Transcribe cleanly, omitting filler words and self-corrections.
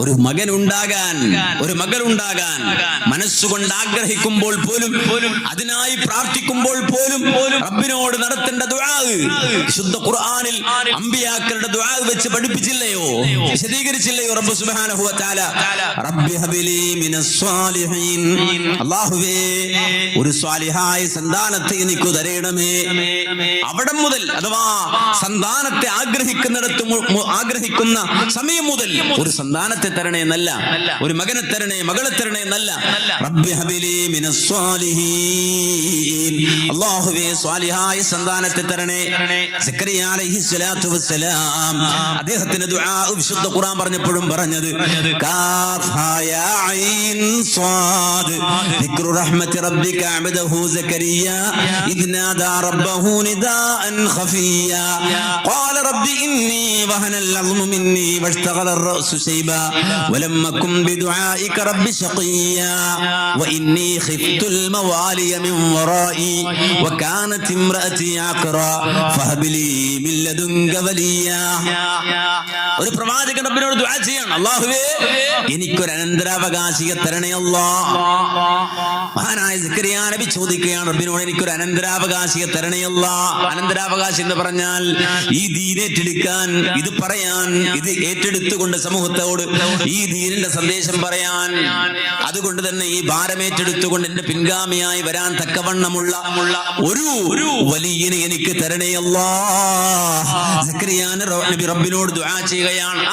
ഒരു മകൻ ഉണ്ടാകാൻ, ഒരു മകൾ ഉണ്ടാകാൻ മനസ്സുകൊണ്ട് ആഗ്രഹിക്കുമ്പോൾ പോലും, അതിനായി പ്രാർത്ഥിക്കുമ്പോൾ പോലും റബ്ബിനോട് നടത്തേണ്ട ദുആ വിശുദ്ധ ഖുർആനിൽ അമ്പിയാക്കളുടെ ദുആ വെച്ച് പഠിപ്പിച്ചില്ലയോ, വിശദീകരിച്ചില്ലയോ റബ്ബ് സുബ്ഹാനഹു വ തആല? റബ്ബി ഹബിലി മിനസ് സ്വാലിഹീൻ, അല്ലാഹുവേ ഒരു സ്വാലിഹായ സന്താനത്തെ എനിക്ക് തരണമേ. അവിടെ മുതൽ, അഥവാ സന്താനത്തെ ആഗ്രഹിക്കുന്ന സമയം മുതൽ ഒരു സന്താനത്തെ തരണേ എന്നല്ല, ഒരു മകനെ തരണേ, മകളെ തരണേ എന്നല്ല. റബ്ബി ഹബിലി മിനസ് സ്വാലിഹീൻ, അല്ലാഹുവേ സ്വാലിഹായ സന്താനത്തെ തരണേ. സക്കറിയ അലൈഹിസ്സലാത്തു വസ്സലാം അദ്ദേഹത്തിന്റെ ദുആ വിശുദ്ധ ഖുർആൻ പറഞ്ഞപ്പോഴും പറഞ്ഞത് കാഫ് ഹാ യാ ഐൻ സ്വാദ് ദിക്റു റഹ്മത്തി റബ്ബിക അബ്ദഹു സക്കറിയ ഇദ് നാദാ റബ്ബഹു നിദാഅൻ ഖഫിയ ഖാല റബ്ബി ഇന്നി വഹനൽ അദ്മു മിന്നി വഷ്തഗല الرأس شيبا ولم أكن بدعائك رب شقيا وإني خفت الموالي من ورائي وكانت امرأتي عقرا فهب لي من لدنك وليا. ഒരു പ്രവാചകൻ റബ്ബിനോട് ദുആ ചെയ്യാണ്, അല്ലാഹുവേ എനിക്കൊരു അനന്തരാവകാശിയെ തരണേ അല്ലാഹ്. മഹാനായ സക്കറിയ നബി ചോദിക്കുകയാണ് റബ്ബിനോട്, എനിക്കൊരു അനന്തരാവകാശിയെ തരണേ അല്ലാഹ്. അനന്തരാവകാശി എന്ന് പറഞ്ഞാൽ ഈ ദീൻ ഏറ്റെടുക്കാൻ, ഇത് പറയാൻ, ഇത് ഏറ്റെടുത്തുകൊണ്ട് സമൂഹത്തോട് ഈ ദീനിന്റെ സന്ദേശം പറയാൻ, അതുകൊണ്ട് തന്നെ ഈ ഭാരം ഏറ്റെടുത്തുകൊണ്ട് എന്റെ പിൻഗാമിയായി വരാൻ തക്കവണ്ണമുള്ള ഒരു വലിയനെ എനിക്ക് തരണേ അല്ലാഹ്. സക്കറിയ നബി റബ്ബിനോട് ദുആ ചെയ്യുകയാണ്.